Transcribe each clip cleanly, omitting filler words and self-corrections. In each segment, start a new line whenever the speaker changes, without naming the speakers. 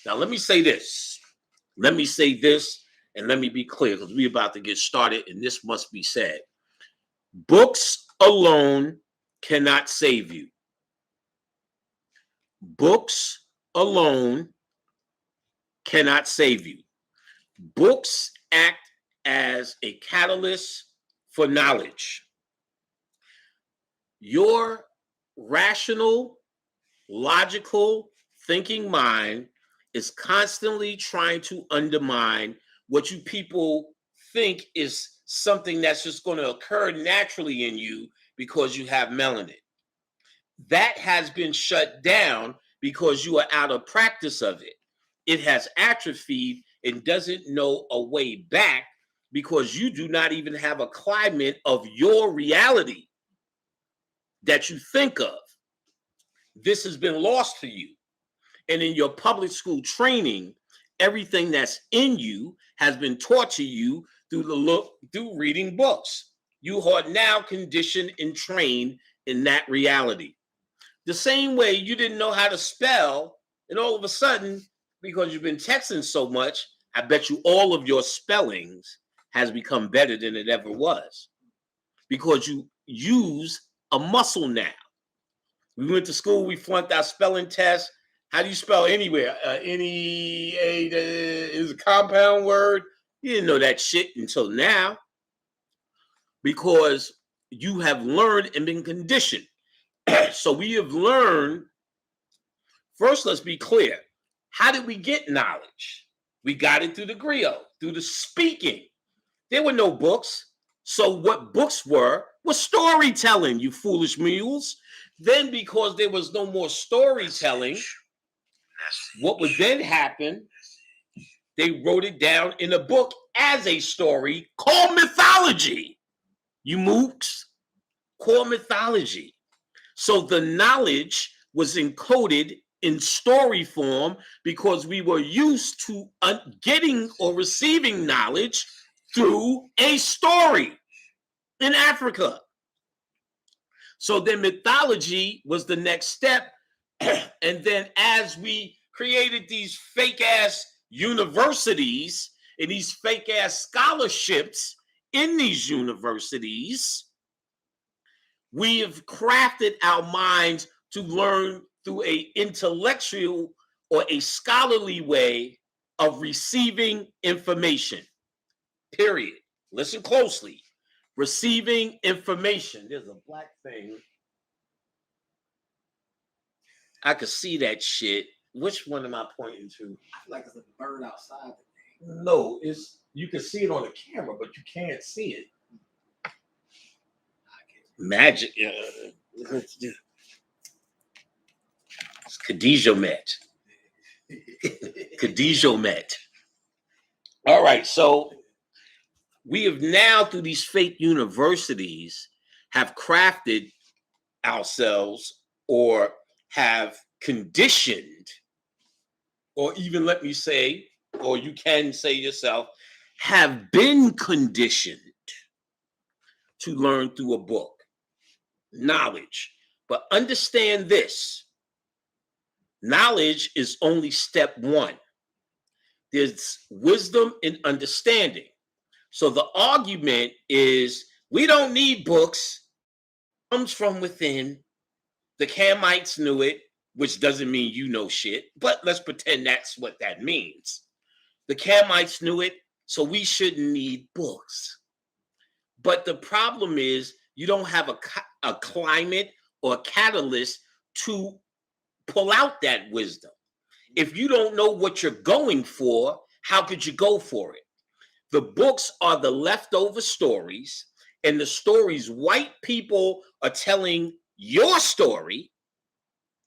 Now, let me say this. Let me say this, and let me be clear, because we're about to get started, and this must be said. Books alone cannot save you. Books alone cannot save you. Books act as a catalyst for knowledge. Your rational, logical thinking mind is constantly trying to undermine what you people think is something that's just going to occur naturally in you because you have melanin. That has been shut down because you are out of practice of it. It has atrophied and doesn't know a way back because you do not even have a climate of your reality that you think of. This has been lost to you. And in your public school training, everything that's in you has been taught to you through reading books. You are now conditioned and trained in that reality. The same way you didn't know how to spell, and all of a sudden, because you've been texting so much, I bet you all of your spellings has become better than it ever was because you use a muscle now. We went to school, we flunked our spelling test. How do you spell anywhere? Is a compound word. You didn't know that shit until now because you have learned and been conditioned. So we have learned. First, let's be clear. How did we get knowledge? We got it through the griot, through the speaking. There were no books. So what books were was storytelling, you foolish mules. Then because there was no more storytelling, what would then happen, they wrote it down in a book as a story called mythology. You mooks, called mythology. So the knowledge was encoded in story form because we were used to getting or receiving knowledge through a story in Africa. So then mythology was the next step. And then as we created these fake ass universities and these fake ass scholarships in these universities, we have crafted our minds to learn through a intellectual or a scholarly way of receiving information. Period. Listen closely. Receiving information. There's a black thing. I could see that shit. Which one am I pointing to?
I feel like it's a bird outside.
No, it's you can see it on the camera, but you can't see it. Magic. It's Khadijah Met. Khadijah Met. All right, so we have now, through these fake universities, have crafted ourselves or have conditioned, or even let me say, or you can say yourself, have been conditioned to learn through a book. Knowledge. But understand this. Knowledge is only step one. There's wisdom and understanding. So the argument is we don't need books. It comes from within. The Kamites knew it, which doesn't mean you know shit, but let's pretend that's what that means. The Kamites knew it, so we shouldn't need books. But the problem is you don't have a climate or a catalyst to pull out that wisdom. If you don't know what you're going for, how could you go for it? The books are the leftover stories, and the stories white people are telling your story.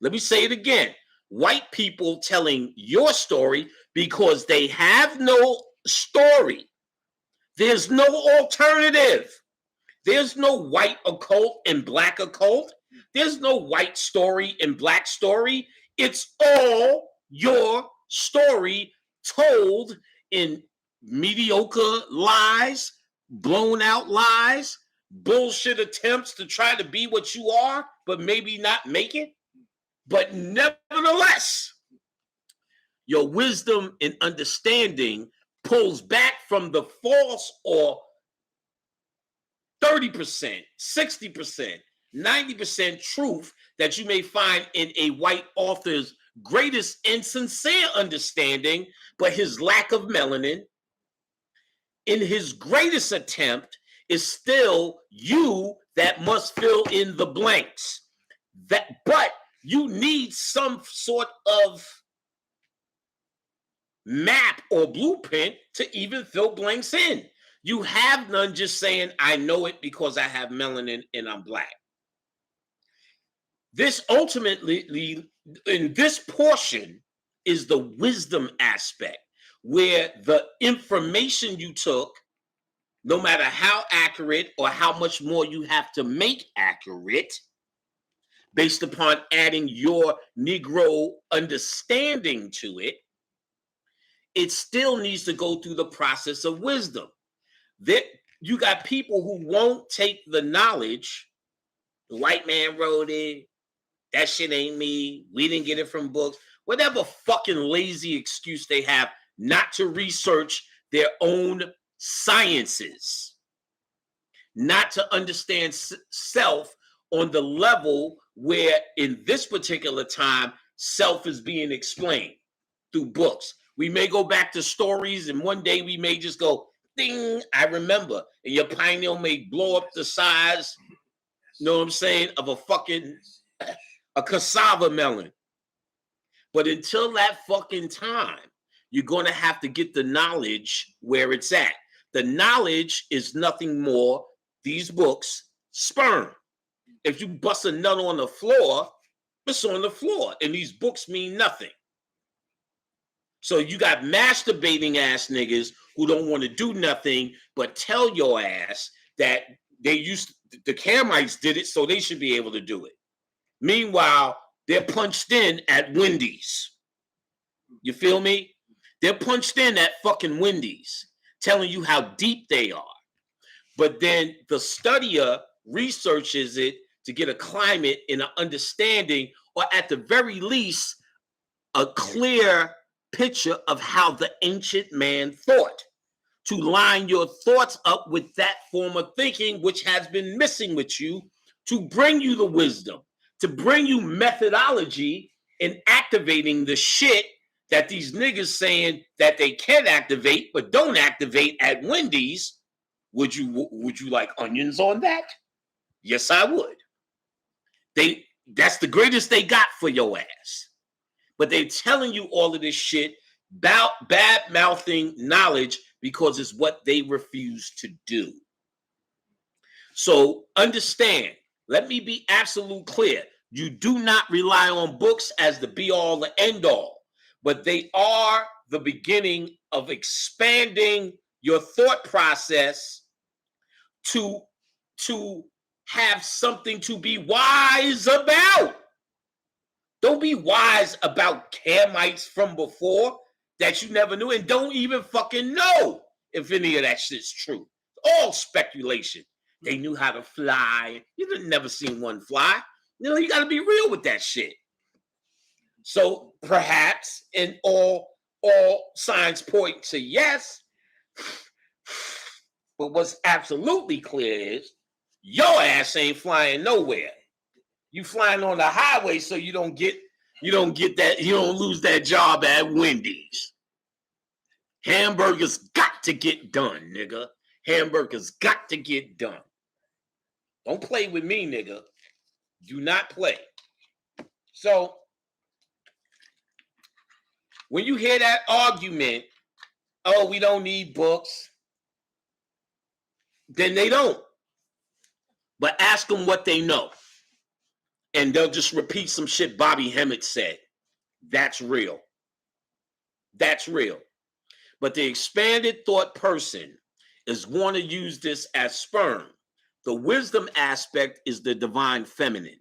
Let me say it again. White people telling your story because they have no story. There's no alternative. There's no white occult and black occult. There's no white story and black story. It's all your story told in mediocre lies, blown out lies, bullshit attempts to try to be what you are, but maybe not make it. But nevertheless, your wisdom and understanding pulls back from the false or 30%, 60%, 90% truth that you may find in a white author's greatest and sincere understanding, but his lack of melanin in his greatest attempt is still you that must fill in the blanks. But you need some sort of map or blueprint to even fill blanks in. You have none just saying, I know it because I have melanin and I'm black. This ultimately, in this portion, is the wisdom aspect, where the information you took, no matter how accurate or how much more you have to make accurate, based upon adding your Negro understanding to it, it still needs to go through the process of wisdom. That you got people who won't take the knowledge. The white man wrote it. That shit ain't me. We didn't get it from books. Whatever fucking lazy excuse they have not to research their own sciences, not to understand self on the level where in this particular time, self is being explained through books. We may go back to stories and one day we may just go, ding, I remember. And your pineal may blow up the size, you know what I'm saying, of a cassava melon. But until that fucking time, you're going to have to get the knowledge where it's at. The knowledge is nothing more, these books, sperm. If you bust a nut on the floor, it's on the floor. And these books mean nothing. So you got masturbating ass niggas who don't want to do nothing but tell your ass that the Kamites did it, so they should be able to do it. Meanwhile, they're punched in at Wendy's. You feel me? They're punched in at fucking Wendy's, telling you how deep they are. But then the studier researches it to get a climate and an understanding, or at the very least, a clear picture of how the ancient man thought, to line your thoughts up with that form of thinking which has been missing with you, to bring you the wisdom, to bring you methodology in activating the shit that these niggas saying that they can activate but don't activate at Wendy's. Would you like onions on that? Yes, I would. That's the greatest they got for your ass. But they're telling you all of this shit about bad-mouthing knowledge because it's what they refuse to do. So understand, let me be absolute clear. You do not rely on books as the be-all, the end-all, but they are the beginning of expanding your thought process to have something to be wise about. Don't be wise about Kamites from before that you never knew, and don't even fucking know if any of that shit's true. All speculation. They knew how to fly. You've never seen one fly. You know, you got to be real with that shit. So perhaps, and all signs point to yes, but what's absolutely clear is your ass ain't flying nowhere. You flying on the highway so you don't lose that job at Wendy's. Hamburgers got to get done, nigga. Hamburgers got to get done. Don't play with me, nigga. Do not play. So when you hear that argument, oh, we don't need books, then they don't. But ask them what they know. And they'll just repeat some shit Bobby Hemmett said. That's real. That's real. But the expanded thought person is going to use this as sperm. The wisdom aspect is the divine feminine.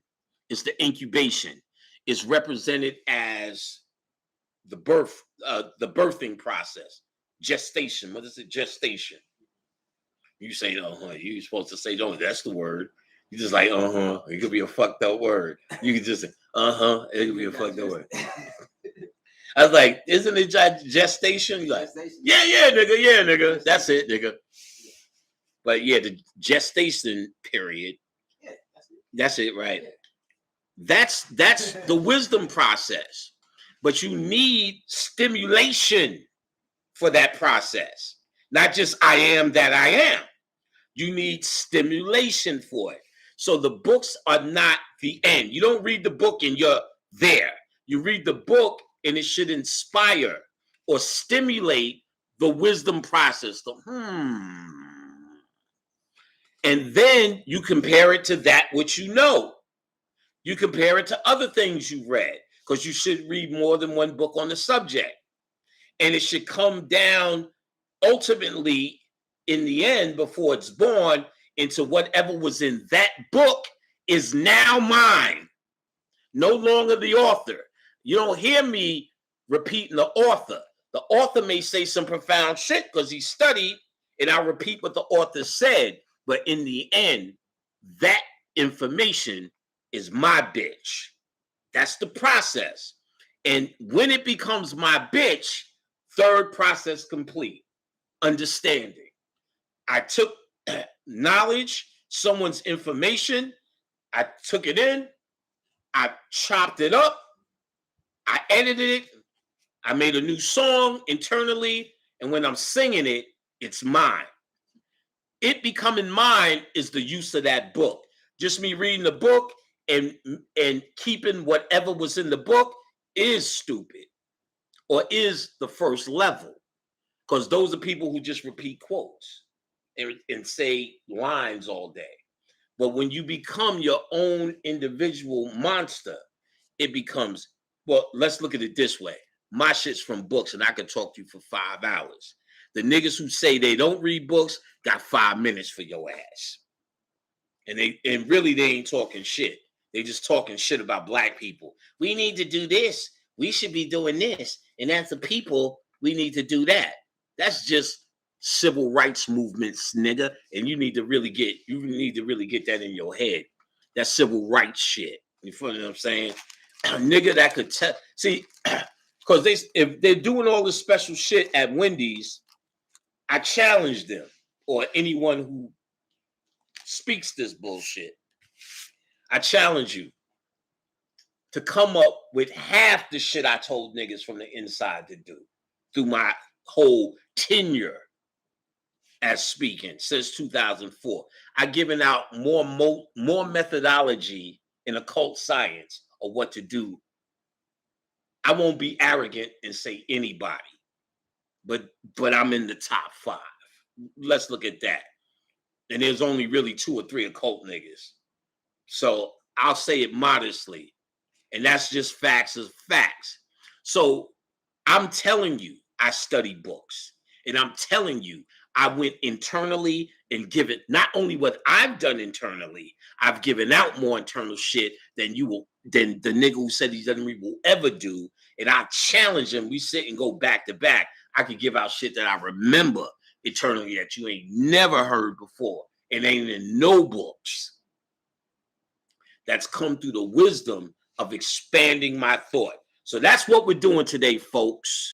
It's the incubation. It's represented as the birthing process. Gestation. What is it? Gestation. You say, you're supposed to say, no, that's the word. You just like, it could be a fucked up word. You could just say, it could be a fucked up word. I was like, isn't it gestation? You're like,
Gestation.
yeah, nigga. That's it, nigga. But yeah, the gestation period.
Yeah,
That's it, right?
Yeah.
That's the wisdom process. But you need stimulation for that process. Not just I am that I am. You need stimulation for it. So the books are not the end. You don't read the book and you're there. You read the book and it should inspire or stimulate the wisdom process. And then you compare it to that which you know. You compare it to other things you read, because you should read more than one book on the subject. And it should come down ultimately in the end, before it's born, into whatever was in that book is now mine, no longer the author. You don't hear me repeating the author. The author may say some profound shit because he studied, and I'll repeat what the author said. But in the end, that information is my bitch. That's the process. And when it becomes my bitch, third process complete. Understanding. I took knowledge, someone's information, I took it in, I chopped it up, I edited it, I made a new song internally, and when I'm singing it, it's mine. It becoming mine is the use of that book. Just me reading the book and keeping whatever was in the book is stupid, or is the first level, because those are people who just repeat quotes and say lines all day. But when you become your own individual monster, it becomes, well, let's look at it this way. My shit's from books, and I could talk to you for 5 hours. The niggas who say they don't read books got 5 minutes for your ass. And really they ain't talking shit. They just talking shit about black people. We need to do this. We should be doing this. And as a people, we need to do that. That's just civil rights movements, nigga. And you need to really get that in your head. That's civil rights shit. You feel what I'm saying? A nigga that could tell. See, because if they're doing all this special shit at Wendy's, I challenge them, or anyone who speaks this bullshit. I challenge you to come up with half the shit I told niggas from the inside to do through my whole tenure as speaking since 2004. I've given out more methodology in occult science of what to do. I won't be arrogant and say anybody, but I'm in the top 5. Let's look at that. And there's only really 2 or 3 occult niggas. So I'll say it modestly. And that's just facts of facts. So I'm telling you, I study books. And I'm telling you, I went internally and given not only what I've done internally, I've given out more internal shit than the nigga who said he doesn't read will ever do. And I challenge him. We sit and go back to back. I could give out shit that I remember eternally that you ain't never heard before. And ain't in no books. That's come through the wisdom of expanding my thought. So that's what we're doing today, folks.